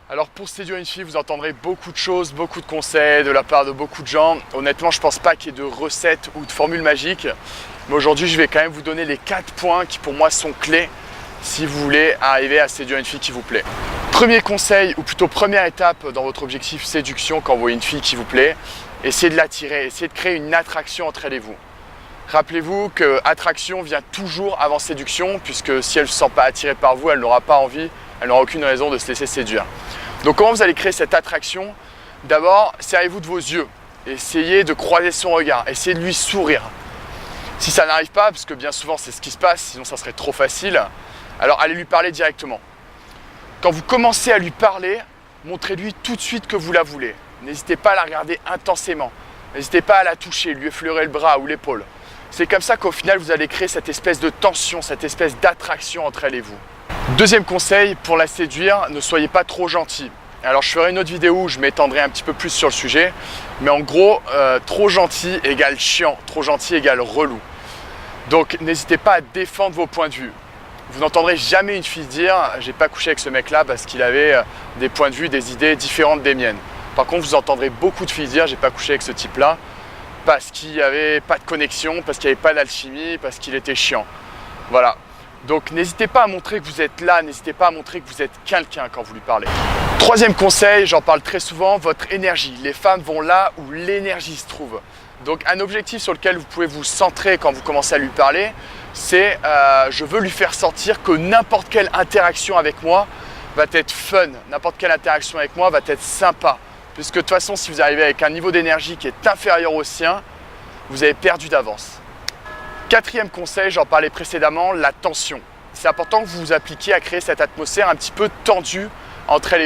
Alors pour séduire une fille, vous entendrez beaucoup de choses, beaucoup de conseils de la part de beaucoup de gens. Honnêtement, je ne pense pas qu'il y ait de recettes ou de formules magiques. Mais aujourd'hui, je vais quand même vous donner les 4 points qui pour moi sont clés si vous voulez arriver à séduire une fille qui vous plaît. Premier conseil, ou plutôt première étape dans votre objectif séduction quand vous voyez une fille qui vous plaît, essayez de l'attirer, essayez de créer une attraction entre elle et vous. Rappelez-vous que attraction vient toujours avant séduction, puisque si elle ne se sent pas attirée par vous, elle n'aura pas envie, elle n'aura aucune raison de se laisser séduire. Donc comment vous allez créer cette attraction? D'abord, servez-vous de vos yeux, essayez de croiser son regard, essayez de lui sourire. Si ça n'arrive pas, parce que bien souvent c'est ce qui se passe, sinon ça serait trop facile, alors allez lui parler directement. Quand vous commencez à lui parler, montrez-lui tout de suite que vous la voulez. N'hésitez pas à la regarder intensément, n'hésitez pas à la toucher, lui effleurer le bras ou l'épaule. C'est comme ça qu'au final vous allez créer cette espèce de tension, cette espèce d'attraction entre elle et vous. Deuxième conseil, pour la séduire, ne soyez pas trop gentil. Alors je ferai une autre vidéo où je m'étendrai un petit peu plus sur le sujet, mais en gros, trop gentil égale chiant, trop gentil égale relou. Donc n'hésitez pas à défendre vos points de vue. Vous n'entendrez jamais une fille dire « j'ai pas couché avec ce mec-là parce qu'il avait des points de vue, des idées différentes des miennes ». Par contre, vous entendrez beaucoup de filles dire « j'ai pas couché avec ce type-là parce qu'il n'y avait pas de connexion, parce qu'il n'y avait pas d'alchimie, parce qu'il était chiant ». Voilà. Donc n'hésitez pas à montrer que vous êtes là, n'hésitez pas à montrer que vous êtes quelqu'un quand vous lui parlez. Troisième conseil, j'en parle très souvent, votre énergie. Les femmes vont là où l'énergie se trouve. Donc un objectif sur lequel vous pouvez vous centrer quand vous commencez à lui parler, c'est je veux lui faire sentir que n'importe quelle interaction avec moi va être fun, n'importe quelle interaction avec moi va être sympa. Puisque de toute façon, si vous arrivez avec un niveau d'énergie qui est inférieur au sien, vous avez perdu d'avance. Quatrième conseil, j'en parlais précédemment, la tension. C'est important que vous vous appliquiez à créer cette atmosphère un petit peu tendue entre elle et vous.